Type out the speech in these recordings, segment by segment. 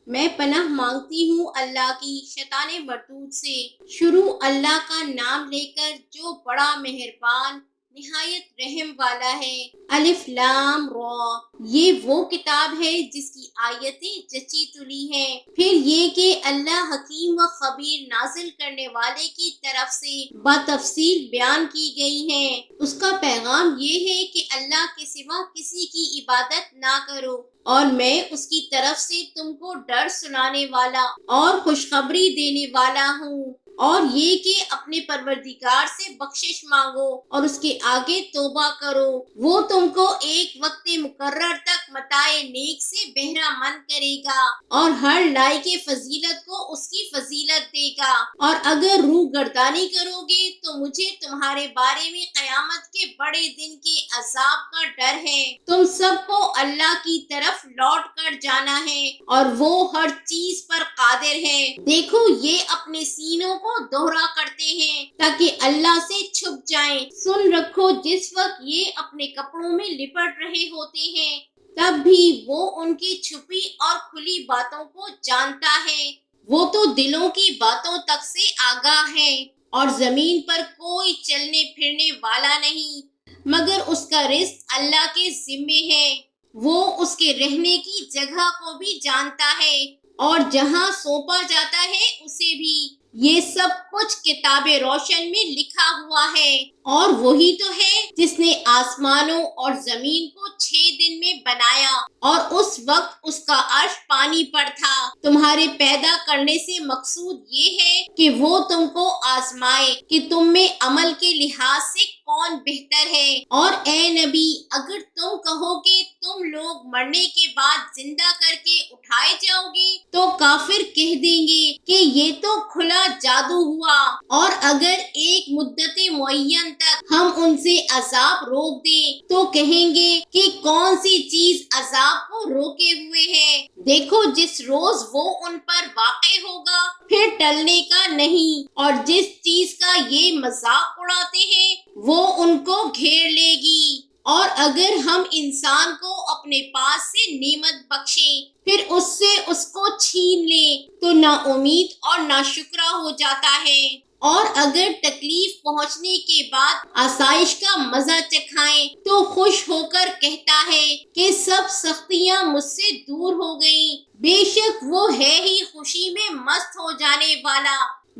میں پناہ مانگتی ہوں اللہ کی شیطان مردود سے۔ شروع اللہ کا نام لے کر جو بڑا مہربان نہایت رحم والا ہے۔ الف لام را، یہ وہ کتاب ہے جس کی آیتیں جچی تلی ہیں۔ پھر یہ کہ اللہ حکیم و خبیر نازل کرنے والے کی طرف سے بتفصیل بیان کی گئی ہیں۔ اس کا پیغام یہ ہے کہ اللہ کے سوا کسی کی عبادت نہ کرو، اور میں اس کی طرف سے تم کو ڈر سنانے والا اور خوشخبری دینے والا ہوں، اور یہ کہ اپنے پروردگار سے بخشش مانگو اور اس کے آگے توبہ کرو۔ وہ تم کو ایک وقت مقرر تک متاع نیک سے بہرہ مند کرے گا، اور ہر لائق فضیلت کو اس کی فضیلت دے گا۔ اور اگر روح گردانی کرو گے تو مجھے تمہارے بارے میں قیامت کے بڑے دن کے عذاب کا ڈر ہے۔ تم سب کو اللہ کی طرف لوٹ کر جانا ہے، اور وہ ہر چیز پر قادر ہے۔ دیکھو یہ اپنے سینوں کو دوہرا کرتے ہیں تاکہ اللہ سے چھپ جائیں۔ سن رکھو جس وقت یہ اپنے کپڑوں میں لپٹ رہے ہوتے ہیں، تب بھی وہ ان کی چھپی اور کھلی باتوں کو جانتا ہے۔ وہ تو دلوں کی باتوں تک سے آگاہ ہے، اور زمین پر کوئی چلنے پھرنے والا نہیں مگر اس کا رزق اللہ کے ذمے ہے۔ وہ اس کے رہنے کی جگہ کو بھی جانتا ہے، اور جہاں سونپا جاتا ہے اسے بھی۔ یہ سب کچھ کتاب روشن میں لکھا ہوا ہے۔ اور وہی تو ہے جس نے آسمانوں اور زمین کو 6 دن میں بنایا، اور اس وقت اس کا عرش پانی پر تھا۔ تمہارے پیدا کرنے سے مقصود یہ ہے کہ وہ تم کو آزمائے کہ تم میں عمل کے لحاظ سے کون بہتر ہے۔ اور اے نبی، اگر تم کہو کہ تم لوگ مرنے کے بعد زندہ کر کے اٹھائے جاؤ گے تو کافر کہہ دیں گے کہ یہ تو کھلا جادو ہوا، اور اگر ایک مدت معین تک ہم ان سے عذاب روک دیں تو کہیں گے کہ کون سی چیز عذاب کو روکے ہوئے ہے۔ دیکھو جس روز وہ ان پر واقع ہوگا پھر ٹلنے کا نہیں، اور جس چیز کا یہ مذاق اڑاتے ہیں وہ ان کو گھیر لے گی۔ اور اگر ہم انسان کو اپنے پاس سے نعمت بخشیں پھر اس سے اس کو چھین لیں تو نا امید اور ناشکرا ہو جاتا ہے۔ اور اگر تکلیف پہنچنے کے بعد آسائش کا مزہ چکھائیں تو خوش ہو کر کہتا ہے کہ سب سختیاں مجھ سے دور ہو گئیں۔ بے شک وہ ہے ہی خوشی میں مست ہو جانے والا،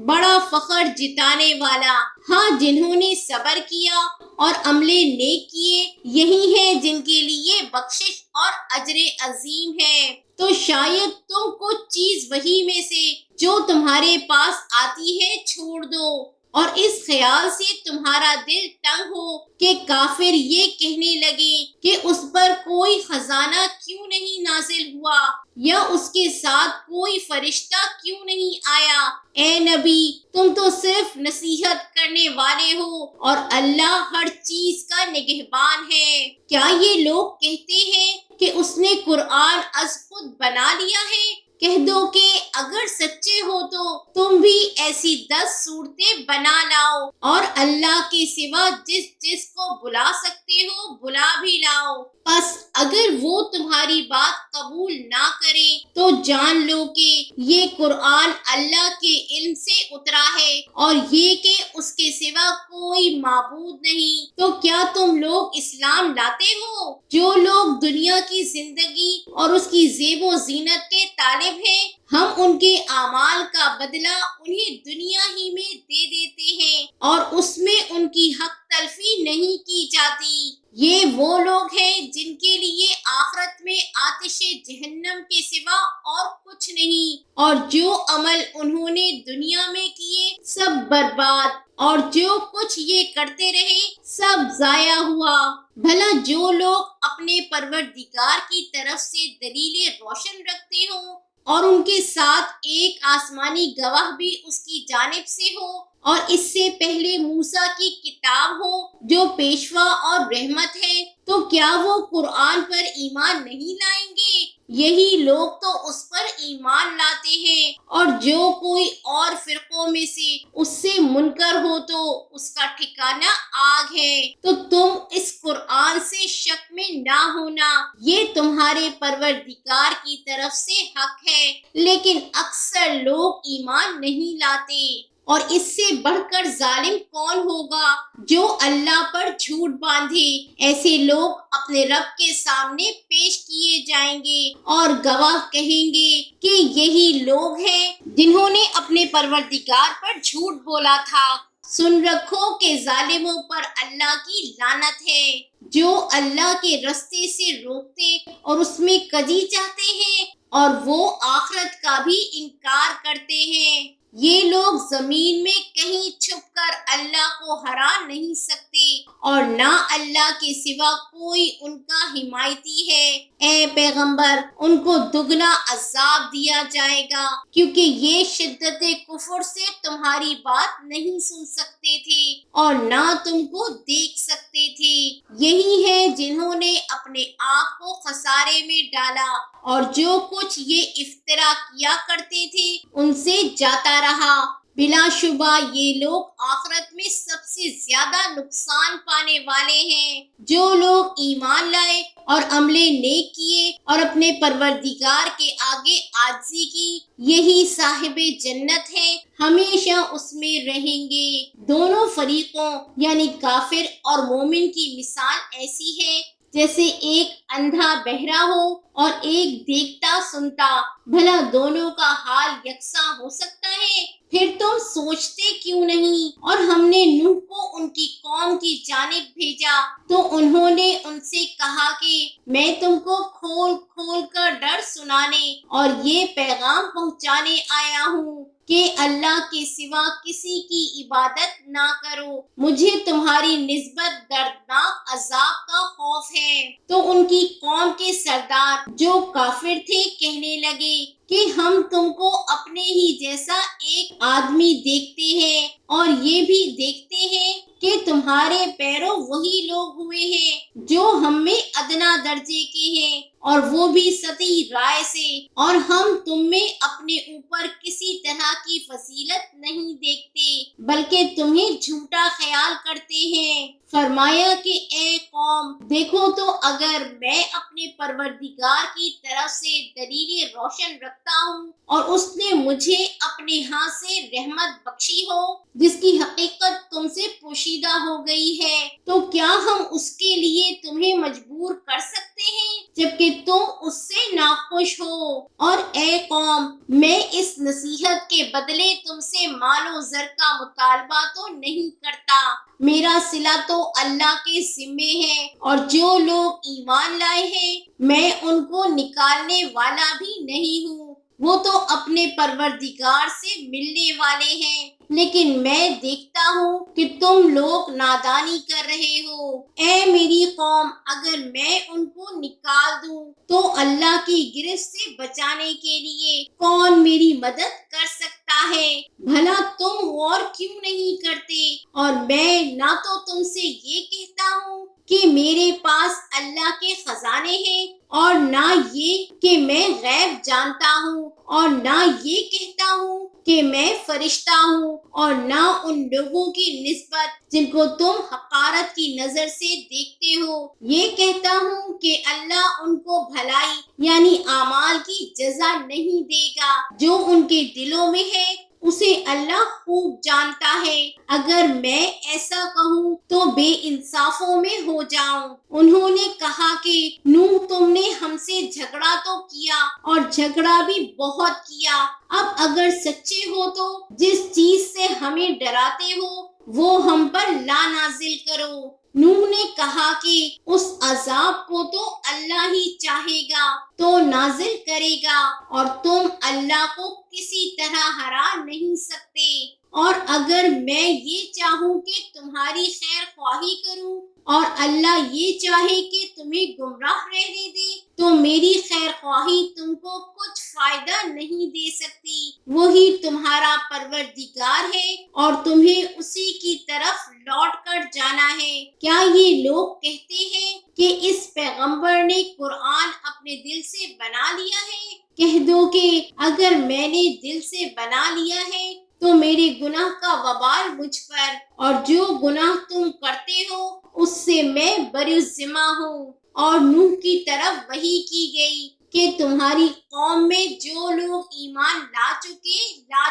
بڑا فخر جتانے والا۔ ہاں جنہوں نے صبر کیا اور عمل نیک کیے، یہی ہیں جن کے لیے بخشش اور اجر عظیم ہے۔ تو شاید تم کچھ چیز وہی میں سے جو تمہارے پاس آتی ہے چھوڑ دو، اور اس خیال سے تمہارا دل تنگ ہو کہ کافر یہ کہنے لگے کہ اس پر کوئی خزانہ کیوں نہیں نازل ہوا، یا اس کے ساتھ کوئی فرشتہ کیوں نہیں آیا۔ اے نبی، تم تو صرف نصیحت کرنے والے ہو، اور اللہ ہر چیز کا نگہبان ہے۔ کیا یہ لوگ کہتے ہیں کہ اس نے قرآن از خود بنا لیا ہے؟ کہہ دو کہ اگر سچے ہو تو تم بھی ایسی 10 صورتیں بنا لاؤ، اور اللہ کے سوا جس جس کو بلا سکتے ہو بلا بھی لاؤ۔ بس اگر وہ تمہاری بات قبول نہ کرے تو جان لو کہ یہ قرآن اللہ کے علم سے اترا ہے، اور یہ کہ اس کے سوا کوئی معبود نہیں۔ تو کیا تم لوگ اسلام لاتے ہو؟ جو لوگ دنیا کی زندگی اور اس کی زیب و زینت کے طالب ہیں، ہم ان کے اعمال کا بدلہ انہیں دنیا ہی میں دے دیتے ہیں، اور اس میں ان کی حق تلفی نہیں کی جاتی۔ یہ وہ لوگ ہیں جن کے لیے آخرت میں آتش جہنم کے سوا اور کچھ نہیں، اور جو عمل انہوں نے دنیا میں کیے سب برباد، اور جو کچھ یہ کرتے رہے سب ضائع ہوا۔ بھلا جو لوگ اپنے پروردگار کی طرف سے دلیل روشن رکھتے ہوں، اور ان کے ساتھ ایک آسمانی گواہ بھی اس کی جانب سے ہو، اور اس سے پہلے موسیٰ کی کتاب ہو جو پیشوا اور رحمت ہے، تو کیا وہ قرآن پر ایمان نہیں لائیں گے؟ یہی لوگ تو اس پر ایمان لاتے ہیں، اور جو کوئی اور فرقوں میں سے اس سے منکر ہو تو اس کا ٹھکانہ آگ ہے۔ تو تم اس قرآن سے شک میں نہ ہونا، یہ تمہارے پروردگار کی طرف سے حق ہے، لیکن اکثر لوگ ایمان نہیں لاتے۔ اور اس سے بڑھ کر ظالم کون ہوگا جو اللہ پر جھوٹ باندھے؟ ایسے لوگ اپنے رب کے سامنے پیش کیے جائیں گے اور گواہ کہیں گے کہ یہی لوگ ہیں جنہوں نے اپنے پروردگار پر جھوٹ بولا تھا۔ سن رکھو کہ ظالموں پر اللہ کی لعنت ہے، جو اللہ کے رستے سے روکتے اور اس میں کجی چاہتے ہیں، اور وہ آخرت کا بھی انکار کرتے ہیں۔ یہ لوگ زمین میں کہیں چھپ کر اللہ کو ہرا نہیں سکتے، اور نہ اللہ کے سوا کوئی ان کا حمایتی ہے۔ اے پیغمبر، ان کو دگنا عذاب دیا جائے گا، کیونکہ یہ شدت کفر سے تمہاری بات نہیں سن سکتے تھے اور نہ تم کو دیکھ سکتے تھے۔ یہی ہے جنہوں نے اپنے آپ کو خسارے میں ڈالا، اور جو کچھ یہ افترا کیا کرتے تھے ان سے جاتا رہا۔ بلا شبہ یہ لوگ آخرت میں سب سے زیادہ نقصان پانے والے ہیں۔ جو لوگ ایمان لائے اور عمل نیک کیے اور اپنے پروردگار کے آگے عاجزی کی، یہی صاحب جنت ہیں، ہمیشہ اس میں رہیں گے۔ دونوں فریقوں یعنی کافر اور مومن کی مثال ایسی ہے جیسے ایک اندھا بہرا ہو اور ایک دیکھتا سنتا۔ بھلا دونوں کا حال یکساں ہو سکتا ہے؟ پھر تم سوچتے کیوں نہیں؟ اور ہم نے نوح کو ان کی قوم کی جانب بھیجا تو انہوں نے ان سے کہا کہ میں تم کو کھول کھول کر ڈر سنانے اور یہ پیغام پہنچانے آیا ہوں کہ اللہ کے سوا کسی کی عبادت نہ کرو، مجھے تمہاری نسبت دردناک عذاب کا خوف ہے۔ تو ان کی قوم کے سردار جو کافر تھے کہنے لگے کہ ہم تم کو اپنے ہی جیسا ایک آدمی دیکھتے ہیں، اور یہ بھی دیکھتے ہیں کہ تمہارے پیرو وہی لوگ ہوئے ہیں جو ہم میں ادنا درجے کے ہیں، اور وہ بھی سطحی رائے سے، اور ہم تم میں اپنے اوپر کسی طرح کی فضیلت نہیں دیکھتے بلکہ تمہیں جھوٹا خیال کرتے ہیں۔ فرمایا کہ اے قوم، دیکھو تو اگر میں اپنے پروردگار کی طرف سے دلیل روشن رکھتا ہوں اور اس نے مجھے اپنے ہاں سے رحمت بخشی ہو جس کی حقیقت تم سے پوشیدہ ہو گئی ہے، تو کیا ہم اس کے لیے تمہیں مجبور کر سکتے ہیں جبکہ تم اس سے ناخوش ہو؟ اور اے قوم، میں اس نصیحت کے بدلے تم سے مال و زر کا مطالبہ تو نہیں کرتا، میرا صلہ تو اللہ کے ذمے ہے، اور جو لوگ ایمان لائے ہیں میں ان کو نکالنے والا بھی نہیں ہوں، وہ تو اپنے پروردگار سے ملنے والے ہیں، لیکن میں دیکھتا ہوں کہ تم لوگ نادانی کر رہے ہو۔ اے میری قوم، اگر میں ان کو نکال دوں تو اللہ کی گرفت سے بچانے کے لیے کون میری مدد کر سکتا ہے؟ بھلا تم غور کیوں نہیں کرتے؟ اور میں نہ تو تم سے یہ کہتا ہوں کہ میرے پاس اللہ کے خزانے ہیں، اور نہ یہ کہ میں غیب جانتا ہوں، اور نہ یہ کہتا ہوں کہ میں فرشتہ ہوں، اور نہ ان لوگوں کی نسبت جن کو تم حقارت کی نظر سے دیکھتے ہو یہ کہتا ہوں کہ اللہ ان کو بھلائی یعنی اعمال کی جزا نہیں دے گا، جو ان کے دلوں میں ہے اسے اللہ خوب جانتا ہے۔ اگر میں ایسا کہوں تو بے انصافوں میں ہو جاؤں۔ انہوں نے کہا کہ نوح، تم نے ہم سے جھگڑا تو کیا اور جھگڑا بھی بہت کیا، اب اگر سچے ہو تو جس چیز سے ہمیں ڈراتے ہو وہ ہم پر لا نازل کرو۔ نوح نے کہا کہ اس عذاب کو تو اللہ ہی چاہے گا تو نازل کرے گا، اور تم اللہ کو کسی طرح ہرا نہیں سکتے۔ اور اگر میں یہ چاہوں کہ تمہاری خیر خواہی کروں اور اللہ یہ چاہے کہ تمہیں گمراہ رہنے دے تو میری خیر خواہی تم کو کچھ فائدہ نہیں دے سکتی۔ وہی تمہارا پروردگار ہے اور تمہیں اسی کی طرف لوٹ کر جانا ہے۔ کیا یہ لوگ کہتے ہیں کہ اس پیغمبر نے قرآن اپنے دل سے بنا لیا ہے؟ کہہ دو کہ اگر میں نے دل سے بنا لیا ہے تو میرے گناہ کا وبال مجھ پر، اور جو گناہ تم کرتے ہو اس سے میں بری ذمہ ہوں۔ اور نوح کی طرف وحی کی گئی کہ تمہاری قوم میں جو لوگ ایمان لا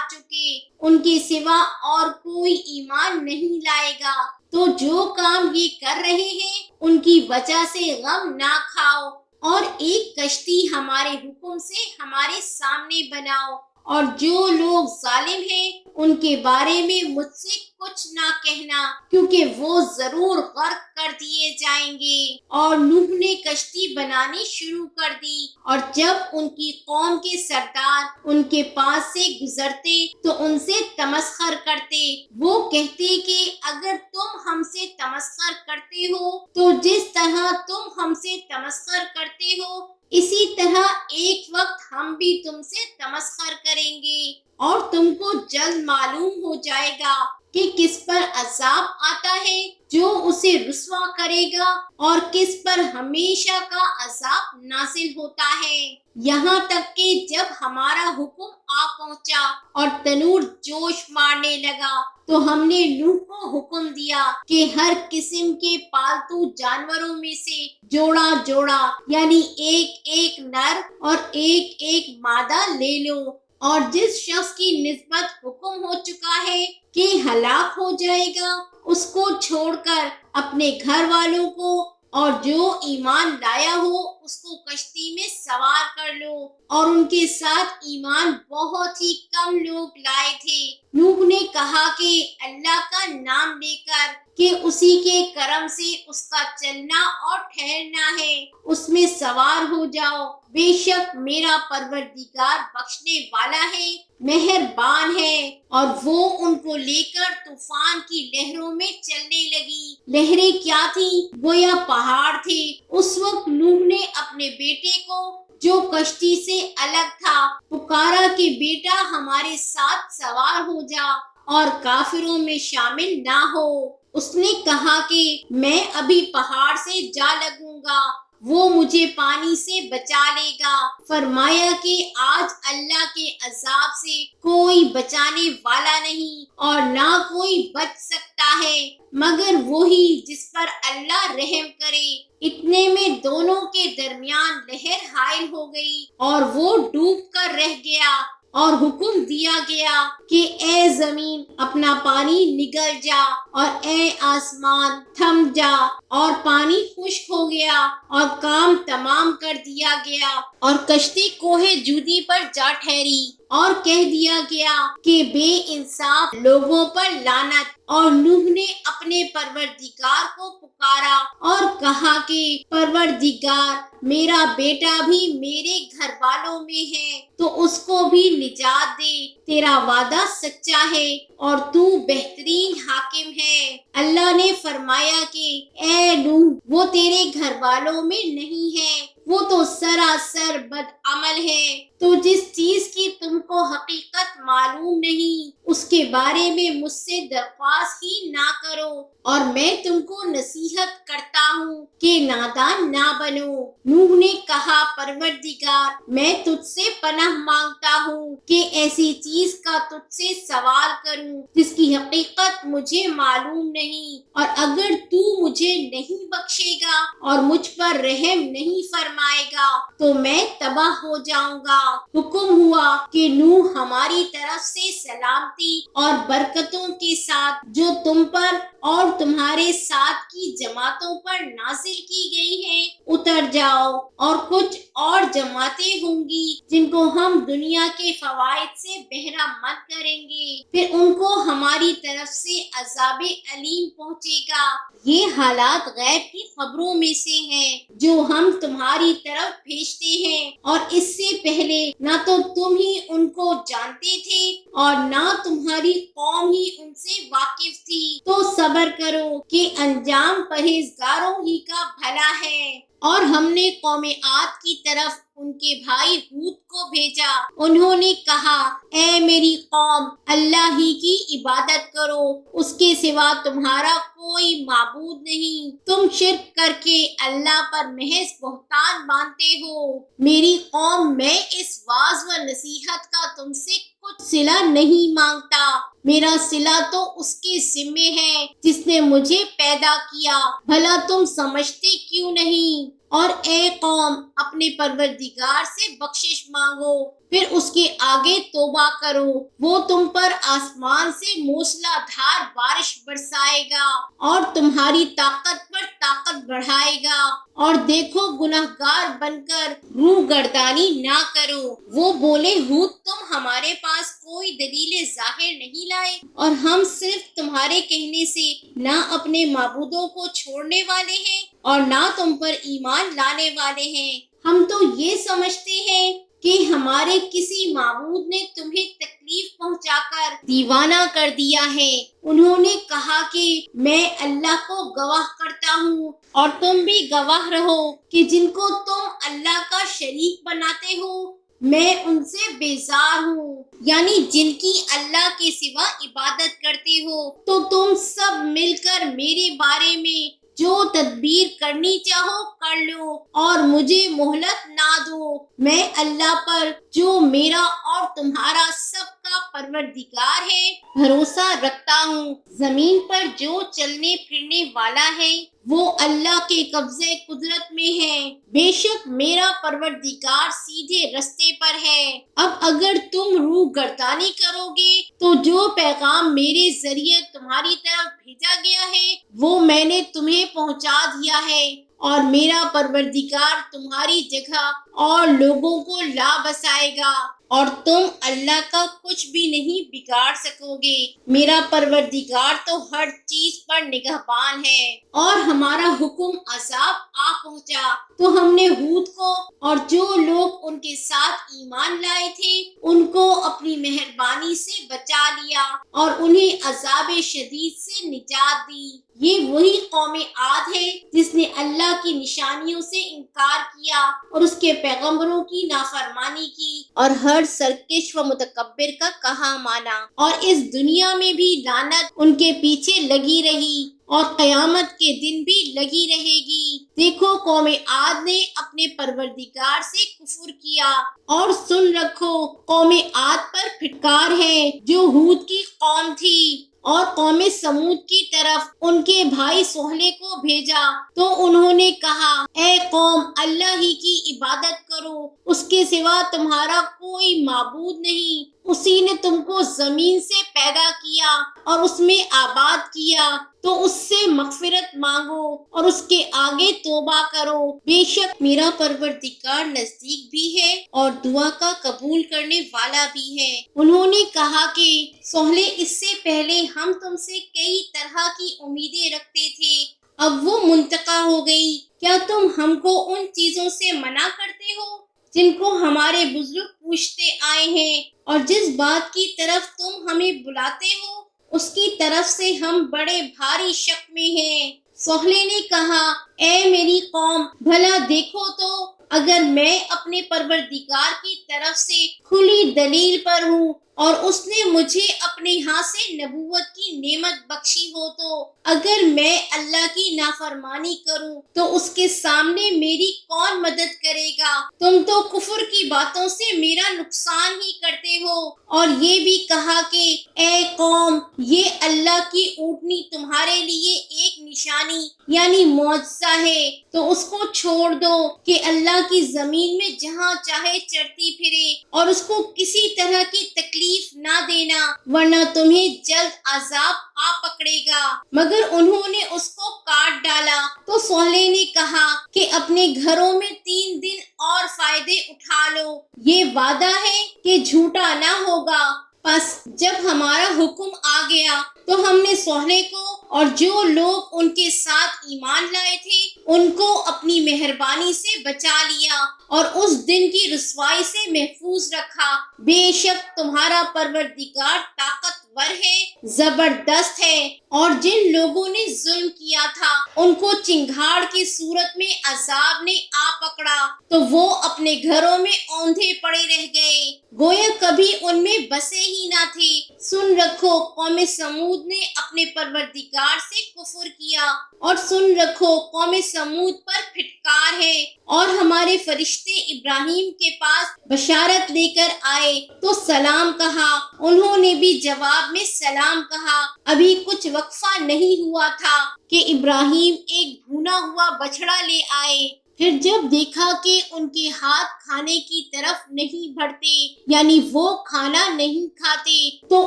چکے ان کے سوا اور کوئی ایمان نہیں لائے گا، تو جو کام یہ کر رہے ہیں ان کی وجہ سے غم نہ کھاؤ، اور ایک کشتی ہمارے حکم سے ہمارے سامنے بناؤ، اور جو لوگ ظالم ہیں ان کے بارے میں مجھ سے کچھ نہ کہنا، کیونکہ وہ ضرور غرق کر دیے جائیں گے۔ اور نوح نے کشتی بنانی شروع کر دی، اور جب ان کی قوم کے سردار ان کے پاس سے گزرتے تو ان سے تمسخر کرتے۔ وہ کہتے کہ اگر تم ہم سے تمسخر کرتے ہو تو جس طرح تم ہم سے تمسخر کرتے ہو اسی طرح ایک وقت ہم بھی تم سے تمسخر کریں گے، اور تم کو جلد معلوم ہو جائے گا کہ کس پر عذاب آتا ہے جو اسے رسوا کرے گا، اور کس پر ہمیشہ کا عذاب نازل ہوتا ہے۔ یہاں تک کہ جب ہمارا حکم آ پہنچا اور تنور جوش مارنے لگا تو ہم نے نوح کو حکم دیا کہ ہر قسم کے پالتو جانوروں میں سے جوڑا جوڑا یعنی ایک نر اور ایک مادہ لے لو، اور جس شخص کی نسبت حکم ہو چکا ہے کہ ہلاک ہو جائے گا اس کو چھوڑ کر اپنے گھر والوں کو اور جو ایمان لایا ہو اس کو کشتی میں سوار کر لو۔ اور ان کے ساتھ ایمان بہت ہی کم لوگ لائے تھے۔ نوح نے کہا کہ اللہ کا نام لے کر کہ اسی کے کرم سے اس کا چلنا اور ٹھہرنا ہے، اس میں سوار ہو جاؤ، بے شک میرا پروردگار بخشنے والا ہے، مہربان ہے۔ اور وہ ان کو لے کر طوفان کی لہروں میں چلنے لگی۔ لہریں کیا تھیں؟ گویا پہاڑ تھے۔ اس وقت نوح نے اپنے بیٹے کو جو کشتی سے الگ تھا پکارا کہ بیٹا ہمارے ساتھ سوار ہو جا اور کافروں میں شامل نہ ہو۔ اس نے کہا کہ میں ابھی پہاڑ سے جا لگوں گا، وہ مجھے پانی سے بچا لے گا۔ فرمایا کہ آج اللہ کے عذاب سے کوئی بچانے والا نہیں اور نہ کوئی بچ سکتا ہے مگر وہی جس پر اللہ رحم کرے۔ اتنے میں دونوں کے درمیان لہر حائل ہو گئی اور وہ ڈوب کر رہ گیا، اور حکم دیا گیا کہ اے زمین اپنا پانی نگل جا، اور اے آسمان تھم جا، اور پانی خشک ہو گیا اور کام تمام کر دیا گیا، اور کشتی کوہ جودی پر جا ٹھہری، اور کہہ دیا گیا کہ بے انصاف لوگوں پر لعنت۔ اور نوح نے اپنے پروردگار کو پکارا اور کہا کہ پروردگار میرا بیٹا بھی میرے گھر والوں میں ہے تو اس کو بھی نجات دے، تیرا وعدہ سچا ہے اور تو بہترین حاکم ہے۔ اللہ نے فرمایا کہ اے نوح وہ تیرے گھر والوں میں نہیں ہے، وہ تو سراسر بدعمل ہے۔ تو جس چیز کی تم کو حقیقت معلوم نہیں اس کے بارے میں مجھ سے درخواست ہی نہ کرو، اور میں تم کو نصیحت کرتا ہوں کہ نادان نہ بنو۔ نوح نے کہا پروردگار میں تجھ سے پناہ مانگتا ہوں کہ ایسی چیز کا تجھ سے سوال کروں جس کی حقیقت مجھے معلوم نہیں، اور اگر تو مجھے نہیں بخشے گا اور مجھ پر رحم نہیں فرمائے گا تو میں تباہ ہو جاؤں گا۔ حکم ہوا کہ نوح ہماری طرف سے سلامتی اور برکتوں کے ساتھ جو تم پر اور تمہارے ساتھ کی جماعتوں پر نازل کی گئی ہیں اتر جاؤ، اور کچھ اور جماعتیں ہوں گی جن کو ہم دنیا کے فوائد سے بہرہ مند کریں گے، پھر ان کو ہماری طرف سے عذاب علیم پہنچے گا۔ یہ حالات غیب کی خبروں میں سے ہیں جو ہم تمہاری طرف بھیجتے ہیں، اور اس سے پہلے نہ تو تم ہی ان کو جانتے تھے اور نہ تمہاری قوم ہی ان سے واقف تھی، تو صبر کرو کہ انجام پرہیزگاروں ہی کا بھلا ہے۔ اور ہم نے قوم عاد کی طرف ان کے بھائی ہود کو بھیجا۔ انہوں نے کہا، اے میری قوم، اللہ ہی کی عبادت کرو، اس کے سوا تمہارا کوئی معبود نہیں۔ تم شرک کر کے اللہ پر محض بہتان باندھتے ہو۔ میری قوم، میں اس واعظ و نصیحت کا تم سے کچھ صلہ نہیں مانگتا، میرا صلہ تو اس کے ذمے ہے جس نے مجھے پیدا کیا، بھلا تم سمجھتے کیوں نہیں؟ اور اے قوم، اپنے پروردگار سے بخشش مانگو، پھر اس کے آگے توبہ کرو، وہ تم پر آسمان سے موسلا دھار بارش برسائے گا اور تمہاری طاقت پر طاقت بڑھائے گا، اور دیکھو گنہگار بن کر روح گردانی نہ کرو۔ وہ بولے، ہود، تم ہمارے پاس کوئی دلیل ظاہر نہیں لائے اور ہم صرف تمہارے کہنے سے نہ اپنے معبودوں کو چھوڑنے والے ہیں اور نہ تم پر ایمان لانے والے ہیں۔ ہم تو یہ سمجھتے ہیں کہ ہمارے کسی معبود نے تمہیں تکلیف پہنچا کر دیوانہ کر دیا ہے۔ انہوں نے کہا کہ میں اللہ کو گواہ کرتا ہوں اور تم بھی گواہ رہو کہ جن کو تم اللہ کا شریک بناتے ہو میں ان سے بیزار ہوں، یعنی جن کی اللہ کے سوا عبادت کرتے ہو، تو تم سب مل کر میرے بارے میں جو تدبیر کرنی چاہو کر لو اور مجھے مہلت نہ دو۔ میں اللہ پر، جو میرا اور تمہارا سب کا پروردگار ہے، بھروسہ رکھتا ہوں۔ زمین پر جو چلنے پھرنے والا ہے وہ اللہ کے قبضے قدرت میں ہے، بے شک میرا پروردگار سیدھے رستے پر ہے۔ اب اگر تم روح گردانی کرو گے تو جو پیغام میرے ذریعے تمہاری طرف بھیجا گیا ہے وہ میں نے تمہیں پہنچا دیا ہے، اور میرا پروردگار تمہاری جگہ اور لوگوں کو لا بسائے گا، اور تم اللہ کا کچھ بھی نہیں بگاڑ سکو گے۔ میرا پروردگار تو ہر چیز پر نگہبان ہے۔ اور ہمارا حکم عذاب آ پہنچا تو ہم نے ہود کو اور جو لوگ ان کے ساتھ ایمان لائے تھے ان کو اپنی مہربانی سے بچا لیا اور انہیں عذاب شدید سے نجات دی۔ یہ وہی قوم عاد ہے جس نے اللہ کی نشانیوں سے انکار کیا اور اس کے پیغمبروں کی نافرمانی کی اور ہر سرکش و متکبر کا کہا مانا، اور اس دنیا میں بھی لعنت ان کے پیچھے لگی رہی اور قیامت کے دن بھی لگی رہے گی۔ دیکھو قوم عاد نے اپنے پروردگار سے کفر کیا، اور سن رکھو قوم عاد پر پھٹکار ہے جو ہود کی قوم تھی۔ اور قوم سمود کی طرف ان کے بھائی صالح کو بھیجا تو انہوں نے کہا، اے قوم، اللہ ہی کی عبادت کرو، اس کے سوا تمہارا کوئی معبود نہیں، اسی نے تم کو زمین سے پیدا کیا اور اس میں آباد کیا، تو اس سے مغفرت مانگو اور اس کے آگے توبہ کرو، بے شک میرا پروردگار نزدیک بھی ہے اور دعا کا قبول کرنے والا بھی ہے۔ انہوں نے کہا کہ صالح، اس سے پہلے ہم تم سے کئی طرح کی امیدیں رکھتے تھے، اب وہ منتقی ہو گئی، کیا تم ہم کو ان چیزوں سے منع کرتے ہو جن کو ہمارے بزرگ پوچھتے آئے ہیں، اور جس بات کی طرف تم ہمیں بلاتے ہو اس کی طرف سے ہم بڑے بھاری شک میں ہیں۔ صالح نے کہا، اے میری قوم، بھلا دیکھو تو اگر میں اپنے پروردگار کی طرف سے کھلی دلیل پر ہوں اور اس نے مجھے اپنے ہاں سے نبوت کی نعمت بخشی ہو، تو اگر میں اللہ کی نافرمانی کروں تو اس کے سامنے میری کون مدد کرے گا؟ تم تو کفر کی باتوں سے میرا نقصان ہی کرتے ہو۔ اور یہ بھی کہا کہ اے قوم، یہ اللہ کی اونٹنی تمہارے لیے ایک نشانی یعنی معجزہ ہے، تو اس کو چھوڑ دو کہ اللہ کی زمین میں جہاں چاہے چرتی پھرے اور اس کو کسی طرح کی تکلیف نہ دینا، ورنہ تمہیں جلد عذاب آ پکڑے گا۔ مگر انہوں نے اس کو کاٹ ڈالا تو صالح نے کہا کہ اپنے گھروں میں 3 دن اور فائدے اٹھا لو، یہ وعدہ ہے کہ جھوٹا نہ ہوگا۔ پس جب ہمارا حکم آ گیا تو ہم نے صالح کو اور جو لوگ ان کے ساتھ ایمان لائے تھے ان کو اپنی مہربانی سے بچا لیا اور اس دن کی رسوائی سے محفوظ رکھا۔ بے شک تمہارا پروردگار طاقتور ہے، زبردست ہے۔ اور جن لوگوں نے ظلم کیا تھا ان کو چنگھاڑ کی صورت میں عذاب نے آ پکڑا تو وہ اپنے گھروں میں اوندھے پڑے رہ گئے، گویا کبھی ان میں بسے ہی نہ تھے۔ سن رکھو قوم سمود نے اپنے پروردگار سے کفر کیا، اور سن رکھو قوم سمود پر پھٹکار ہے۔ اور ہمارے فرشتے ابراہیم کے پاس بشارت لے کر آئے تو سلام کہا، انہوں نے بھی جواب میں سلام کہا۔ ابھی کچھ وقفہ نہیں ہوا تھا کہ ابراہیم ایک بھونا ہوا بچڑا لے آئے۔ پھر جب دیکھا کہ ان کے ہاتھ کھانے کی طرف نہیں بڑھتے، یعنی وہ کھانا نہیں کھاتے، تو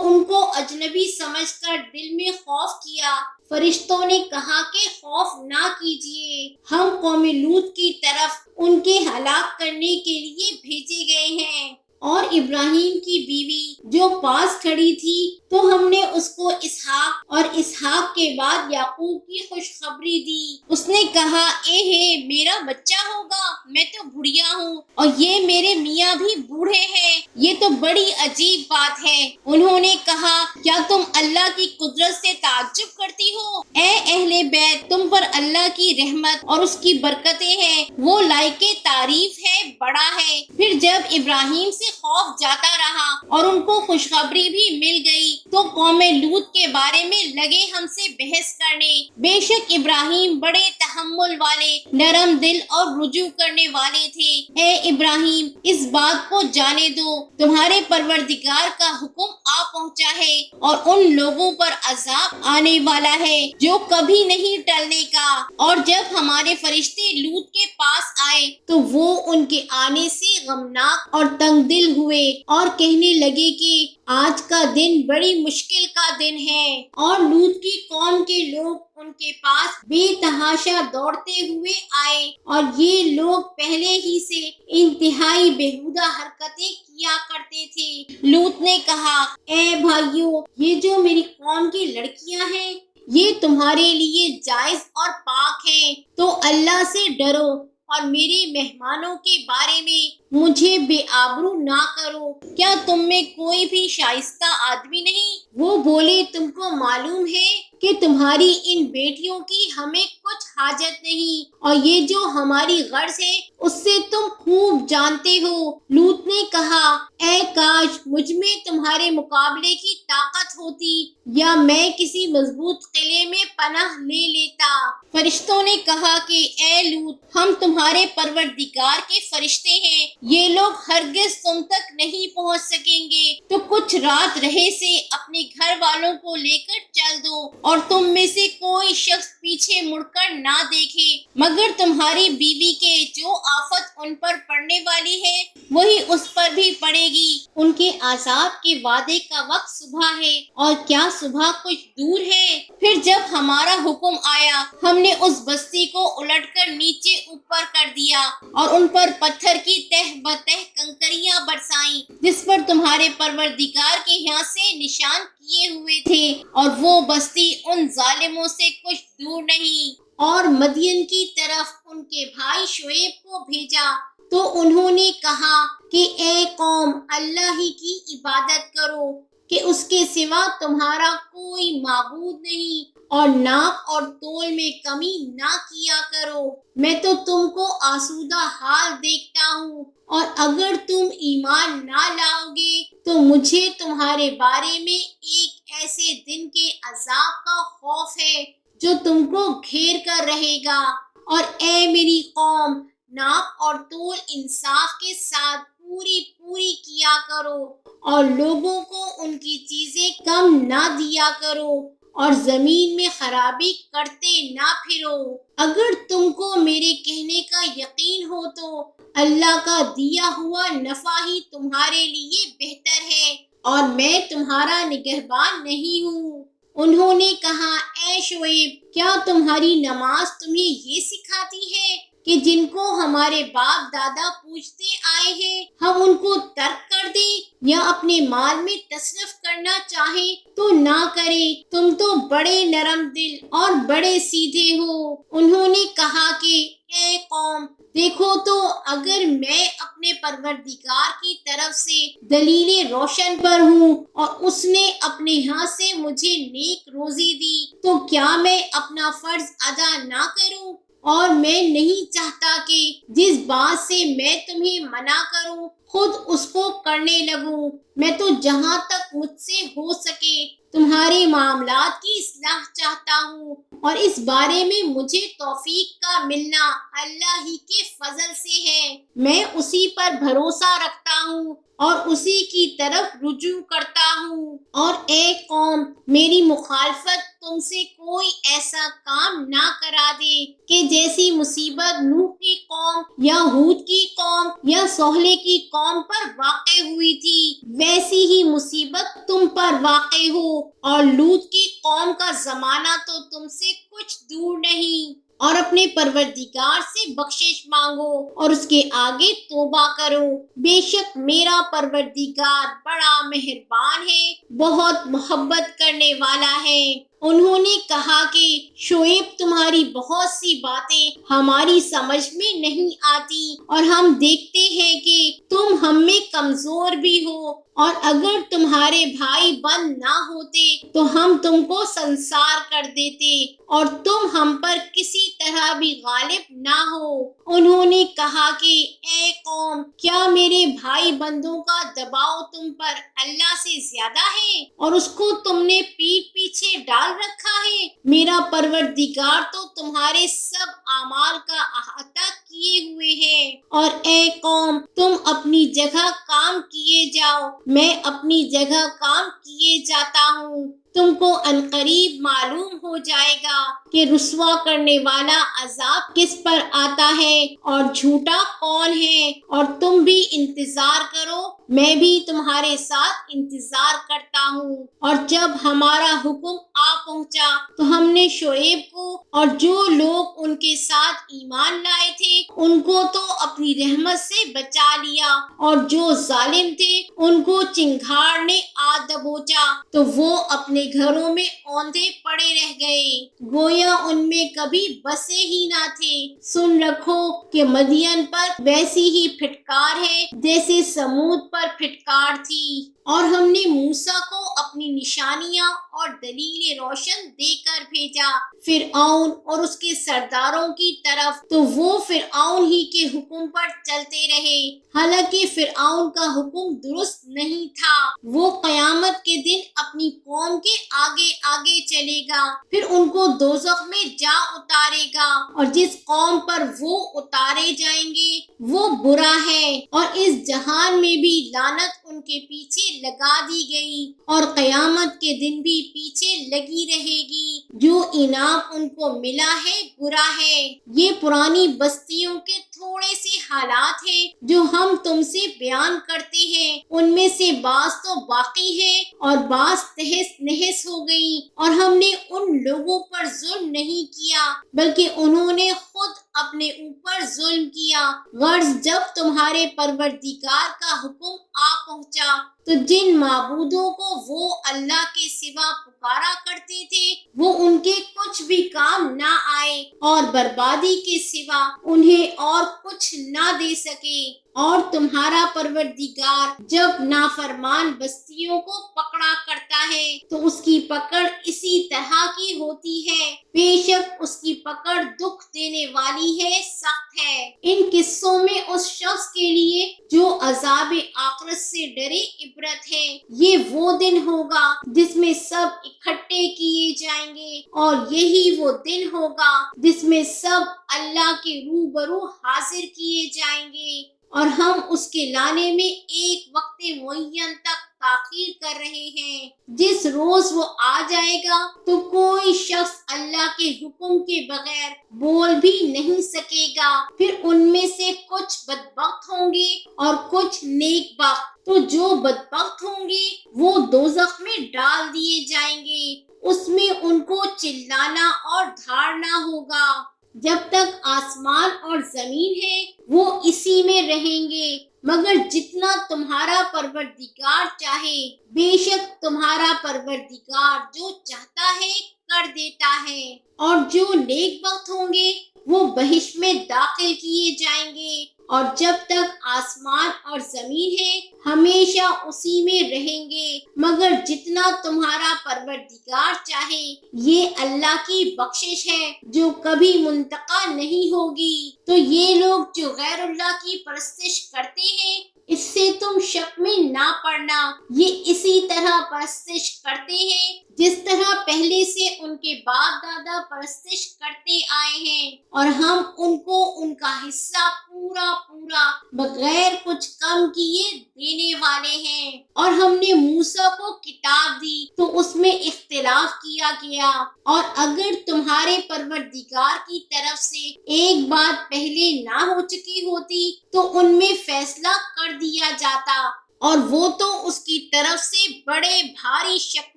ان کو اجنبی سمجھ کر دل میں خوف کیا۔ فرشتوں نے کہا کہ خوف نہ کیجیے، ہم قوم لوط کی طرف ان کے ہلاک کرنے کے لیے بھیجے گئے ہیں۔ اور ابراہیم کی بیوی جو پاس کھڑی تھی تو ہم نے اس کو اسحاق اور اسحاق کے بعد یعقوب کی خوشخبری دی۔ اس نے کہا، اے ہے میرا بچہ ہوگا، میں تو بڑھیا ہوں اور یہ میرے میاں بھی بوڑھے ہیں، یہ تو بڑی عجیب بات ہے۔ انہوں نے کہا، کیا تم اللہ کی قدرت سے تعجب کرتی ہو؟ اے اہل بیت، تم پر اللہ کی رحمت اور اس کی برکتیں ہیں، وہ لائق تعریف ہے، بڑا ہے۔ پھر جب ابراہیم سے خوف جاتا رہا اور ان کو خوشخبری بھی مل گئی تو قوم لوط کے بارے میں لگے ہم سے بحث کرنے۔ بے شک ابراہیم بڑے تحمل والے، نرم دل اور رجوع کرنے والے تھے۔ اے ابراہیم، اس بات کو جانے دو، تمہارے پروردگار کا حکم آ پہنچا ہے اور ان لوگوں پر عذاب آنے والا ہے جو کبھی نہیں ٹلنے کا۔ اور جب ہمارے فرشتے لوط کے پاس آئے تو وہ ان کے آنے سے غمناک اور تنگ دل ہوئے اور کہنے لگے کہ آج کا دن بڑی مشکل کا دن ہے۔ اور لوط کی قوم کے لوگ ان کے پاس بے تحاشا دوڑتے ہوئے آئے، اور یہ لوگ پہلے ہی سے انتہائی بیہودہ حرکتیں کیا کرتے تھے۔ لوط نے کہا، اے بھائیو، یہ جو میری قوم کی لڑکیاں ہیں یہ تمہارے لیے جائز اور پاک ہیں، تو اللہ سے ڈرو اور میرے مہمانوں کے بارے میں مجھے بے آبرو نہ کرو۔ کیا تم میں کوئی بھی شائستہ آدمی نہیں؟ وہ بولے، تم کو معلوم ہے کہ تمہاری ان بیٹیوں کی ہمیں کچھ حاجت نہیں، اور یہ جو ہماری غرض ہے اس سے تم خوب جانتے ہو۔ لوط نے کہا، اے کاش مجھ میں تمہارے مقابلے کی طاقت ہوتی، یا میں کسی مضبوط قلعے میں پناہ لے لیتا۔ فرشتوں نے کہا کہ اے لوط، ہم تمہارے پروردگار کے فرشتے ہیں، یہ لوگ ہرگز تم تک نہیں پہنچ سکیں گے، تو کچھ رات رہے سے اپنے گھر والوں کو لے کر چل دو، اور تم میں سے کوئی شخص پیچھے مڑ کر نہ دیکھے مگر تمہاری بیوی کے۔ جو آفت ان پر پڑنے والی ہے وہی اس پر بھی پڑے گی۔ ان کے عذاب کے وعدے کا وقت صبح ہے، اور کیا صبح کچھ دور ہے؟ پھر جب ہمارا حکم آیا ہم نے اس بستی کو الٹ کر نیچے اوپر کر دیا اور ان پر پتھر کی تہ بتہ کنکریاں برسائیں جس پر تمہارے پروردگار کے یہاں سے نشان کیے ہوئے تھے، اور وہ بستی ان ظالموں سے کچھ دور نہیں۔ اور مدین کی طرف ان کے بھائی شعیب کو بھیجا تو انہوں نے کہا کہ اے قوم، اللہ ہی کی عبادت کرو کہ اس کے سوا تمہارا کوئی معبود نہیں، اور ناپ اور تول میں کمی نہ کیا کرو۔ میں تو تم کو آسودہ حال دیکھتا ہوں، اور اگر تم ایمان نہ لاؤ گے تو مجھے تمہارے بارے میں ایک ایسے دن کے عذاب کا خوف ہے جو تم کو گھیر کر رہے گا۔ اور اے میری قوم، ناپ اور تول انصاف کے ساتھ پوری کیا کرو، اور لوگوں کو ان کی چیزیں کم نہ دیا کرو، اور زمین میں خرابی کرتے نہ پھرو۔ اگر تم کو میرے کہنے کا یقین ہو تو اللہ کا دیا ہوا نفع ہی تمہارے لیے بہتر ہے، اور میں تمہارا نگہبان نہیں ہوں۔ انہوں نے کہا، اے شعیب، کیا تمہاری نماز تمہیں یہ سکھاتی ہے کہ جن کو ہمارے باپ دادا پوچھتے آئے ہیں ہم ان کو ترک کر دیں یا اپنے مال میں تصرف کرنا چاہیں تو نہ کریں، تم تو بڑے نرم دل اور بڑے سیدھے ہو۔ انہوں نے کہا کہ اے قوم، دیکھو تو اگر میں اپنے پروردگار کی طرف سے دلیل روشن پر ہوں اور اس نے اپنے ہاں سے مجھے نیک روزی دی تو کیا میں اپنا فرض ادا نہ کروں؟ اور میں نہیں چاہتا کہ جس بات سے میں تمہیں منع کروں خود اس کو کرنے لگوں۔ میں تو جہاں تک مجھ سے ہو سکے تمہارے معاملات کی اصلاح چاہتا ہوں، اور اس بارے میں مجھے توفیق کا ملنا اللہ ہی کے فضل سے ہے۔ میں اسی پر بھروسہ رکھتا ہوں اور اسی کی طرف رجوع کرتا ہوں۔ اور اے قوم، میری مخالفت تم سے کوئی ایسا کام نہ کرا دے کہ جیسی مصیبت نوح کی قوم یا ہود کی قوم یا صالح کی قوم پر واقع ہوئی تھی ویسی ہی مصیبت تم پر واقع ہو، اور لوط کی قوم کا زمانہ تو تم سے کچھ دور نہیں۔ اور اپنے پروردگار سے بخشش مانگو اور اس کے آگے توبہ کرو، بے شک میرا پروردگار بڑا مہربان ہے، بہت محبت کرنے والا ہے۔ انہوں نے کہا کہ شعیب، تمہاری بہت سی باتیں ہماری سمجھ میں نہیں آتی اور ہم دیکھتے ہیں کہ تم ہم میں کمزور بھی ہو، اور اگر تمہارے بھائی بند نہ ہوتے تو ہم تم کو سنسار کر دیتے اور تم ہم پر کسی طرح بھی غالب نہ ہو۔ انہوں نے کہا کہ اے قوم، کیا میرے بھائی بندوں کا دباؤ تم پر اللہ سے زیادہ ہے اور اس کو تم نے پیٹھ پیچھے ڈال رکھا ہے؟ میرا پروردگار تو تمہارے سب اعمال کا احاطہ کیے ہوئے ہے۔ اور اے قوم، تم اپنی جگہ کام کیے جاؤ، میں اپنی جگہ کام کیے جاتا ہوں۔ تم کو عنقریب معلوم ہو جائے گا کہ رسوا کرنے والا عذاب کس پر آتا ہے اور جھوٹا کون ہے، اور تم بھی انتظار کرو، میں بھی تمہارے ساتھ انتظار کرتا ہوں۔ اور جب ہمارا حکم آ پہنچا تو ہم نے شعیب کو اور جو لوگ ان کے ساتھ ایمان لائے تھے ان کو تو اپنی رحمت سے بچا لیا، اور جو ظالم تھے ان کو چنگھاڑ نے آ دبوچا تو وہ اپنے گھروں میں اوندھے پڑے رہ گئے، گویا ان میں کبھی بسے ہی نہ تھے۔ سن رکھو کہ مدین پر ویسی ہی پھٹکار ہے جیسے سمود پر پھٹکار تھی، اور ہم نے موسیٰ کو اپنی نشانیاں اور دلیل روشن دے کر بھیجا فرعون اور اس کے سرداروں کی طرف، تو وہ فرعون ہی کے حکم پر چلتے رہے، حالانکہ فرعون کا حکم درست نہیں تھا۔ وہ قیامت کے دن اپنی قوم کے آگے آگے چلے گا، پھر ان کو دوزخ میں جا اتارے گا، اور جس قوم پر وہ اتارے جائیں گے وہ برا ہے، اور اس جہان میں بھی لعنت ان کے پیچھے لگا دی گئی اور قیامت کے دن بھی پیچھے لگی رہے گی۔ جو انعام ان کو ملا ہے برا ہے۔ یہ پرانی بستیوں کے تھوڑے سے حالات ہیں جو ہم تم سے بیان کرتے ہیں، ان میں سے بعض تو باقی ہے اور بعض تہس نہس ہو گئی، اور ہم نے ان لوگوں پر ظلم نہیں کیا بلکہ انہوں نے خود اپنے اوپر ظلم کیا۔ غرض جب تمہارے پروردگار کا حکم آ پہنچا تو جن معبودوں کو وہ اللہ کے سوا پکارا کرتے تھے وہ ان کے کچھ بھی کام نہ آئے اور بربادی کے سوا انہیں اور کچھ نہ دے سکے۔ اور تمہارا پروردگار جب نافرمان بستیوں کو پکڑا کرتا ہے تو اس کی پکڑ اسی طرح کی ہوتی ہے، بے شک اس کی پکڑ دکھ دینے والی ہے، سخت ہے۔ ان قصوں میں اس شخص کے لیے جو عذاب آخرت سے ڈرے عبرت ہے۔ یہ وہ دن ہوگا جس میں سب اکٹھے کیے جائیں گے، اور یہی وہ دن ہوگا جس میں سب اللہ کے روبرو حاضر کیے جائیں گے، اور ہم اس کے لانے میں ایک وقت معین تک تاخیر کر رہے ہیں۔ جس روز وہ آ جائے گا تو کوئی شخص اللہ کے حکم کے بغیر بول بھی نہیں سکے گا، پھر ان میں سے کچھ بدبخت ہوں گے اور کچھ نیک بخت، تو جو بدبخت ہوں گے وہ دوزخ میں ڈال دیے جائیں گے، اس میں ان کو چلانا اور دھاڑنا ہوگا۔ جب تک آسمان اور زمین ہے وہ اسی میں رہیں گے، مگر جتنا تمہارا پروردگار چاہے، بے شک تمہارا پروردگار جو چاہتا ہے کر دیتا ہے۔ اور جو نیک بخت ہوں گے وہ بہشت میں داخل کیے جائیں گے، اور جب تک آسمان اور زمین ہے ہمیشہ اسی میں رہیں گے، مگر جتنا تمہارا پروردگار چاہے۔ یہ اللہ کی بخشش ہے جو کبھی منتقل نہیں ہوگی۔ تو یہ لوگ جو غیر اللہ کی پرستش کرتے ہیں اس سے تم شک میں نہ پڑنا، یہ اسی طرح پرستش کرتے ہیں جس طرح پہلے سے ان کے باپ دادا پرستش کرتے آئے ہیں، اور ہم ان کو ان کا حصہ پورا پورا بغیر کچھ کم کیے دینے والے ہیں۔ اور ہم نے موسیٰ کو کتاب دی تو اس میں اختلاف کیا گیا، اور اگر تمہارے پروردگار کی طرف سے ایک بات پہلے نہ ہو چکی ہوتی تو ان میں فیصلہ کر دیا جاتا، اور وہ تو اس کی طرف سے بڑے بھاری شک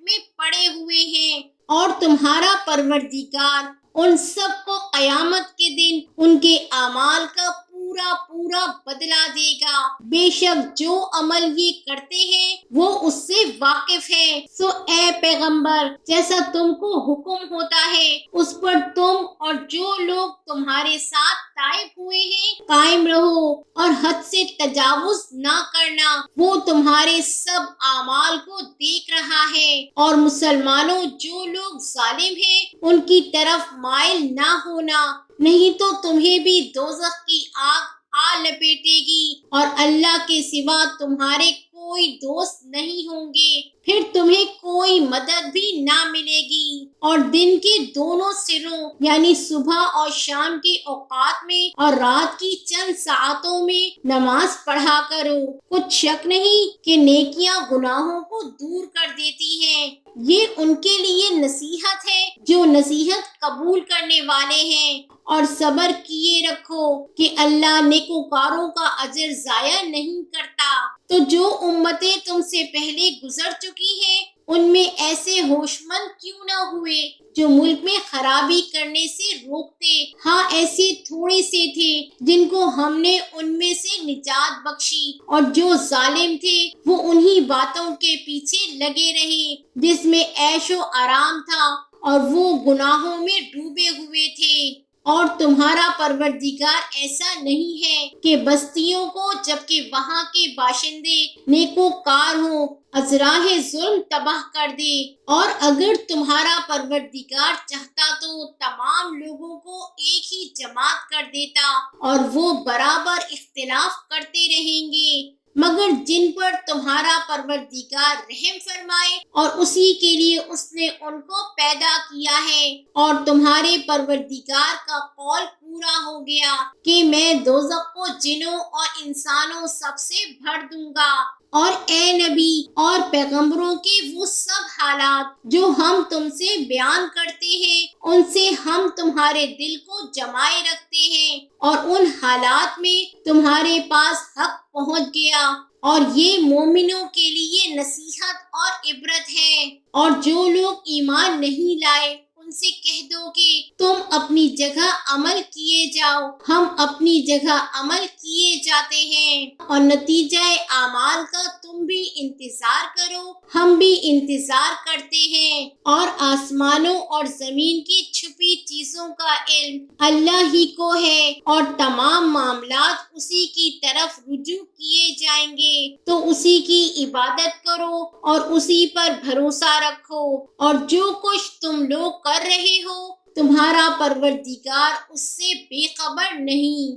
میں پڑے ہوئے ہیں۔ اور تمہارا پروردگار ان سب کو قیامت کے دن ان کے اعمال کا پورا پورا بدلہ دے گا، بے شک جو عمل یہ کرتے ہیں وہ اس سے واقف ہے۔ سو اے پیغمبر، جیسا تم کو حکم ہوتا ہے اس پر تم اور جو لوگ تمہارے ساتھ طائف ہوئے ہیں قائم رہو، اور حد سے تجاوز نہ کرنا، وہ تمہارے سب اعمال کو دیکھ رہا ہے۔ اور مسلمانوں، جو لوگ ظالم ہیں ان کی طرف مائل نہ ہونا، نہیں تو تمہیں بھی دوزخ کی آگ آ لپیٹے گی، اور اللہ کے سوا تمہارے کوئی دوست نہیں ہوں گے، پھر تمہیں کوئی مدد بھی نہ ملے گی۔ اور دن کے دونوں سروں یعنی صبح اور شام کے اوقات میں اور رات کی چند ساعتوں میں نماز پڑھا کرو، کچھ شک نہیں کہ نیکیاں گناہوں کو دور کر دیتی ہیں۔ یہ ان کے لیے نصیحت ہے جو نصیحت قبول کرنے والے ہیں، اور صبر کیے رکھو کہ اللہ نیکوکاروں کا اجر ضائع نہیں کرتا۔ تو جو امتیں تم سے پہلے گزر چکی ہیں ان میں ایسے ہوش مند کیوں نہ ہوئے جو ملک میں خرابی کرنے سے روکتے؟ ہاں ایسے تھوڑے سے تھے جن کو ہم نے ان میں سے نجات بخشی، اور جو ظالم تھے وہ انہی باتوں کے پیچھے لگے رہے جس میں عیش و آرام تھا، اور وہ گناہوں میں ڈوبے ہوئے تھے۔ اور تمہارا پروردگار ایسا نہیں ہے کہ بستیوں کو جبکہ وہاں کے باشندے نیکوکار ہوں از راہ ظلم تباہ کر دے، اور اگر تمہارا پروردگار چاہتا تو تمام لوگوں کو ایک ہی جماعت کر دیتا اور وہ برابر اختلاف کرتے رہیں گے، مگر جن پر تمہارا پروردگار رحم فرمائے اور اسی کے لیے اس نے ان کو پیدا کیا ہے، اور تمہارے پروردگار کا قول پورا ہو گیا کہ میں دوزخ کو جنوں اور انسانوں سب سے بھر دوں گا۔ اور اے نبی اور پیغمبروں کے وہ سب حالات جو ہم تم سے بیان کرتے ہیں ان سے ہم تمہارے دل کو جمائے رکھتے ہیں، اور ان حالات میں تمہارے پاس حق پہنچ گیا، اور یہ مومنوں کے لیے نصیحت اور عبرت ہے۔ اور جو لوگ ایمان نہیں لائے ان سے کہہ دو کہ تم اپنی جگہ عمل کیے جاؤ، ہم اپنی جگہ عمل کیے جاتے ہیں، اور نتیجہ اعمال کا تم بھی انتظار کرو، ہم بھی انتظار کرتے ہیں۔ اور آسمانوں اور زمین کی چھپی چیزوں کا علم اللہ ہی کو ہے، اور تمام معاملات اسی کی طرف رجوع کیے جائیں گے، تو اسی کی عبادت کرو اور اسی پر بھروسہ رکھو، اور جو کچھ تم لوگ کر رہے ہو تمہارا پروردگار اس سے بے خبر نہیں۔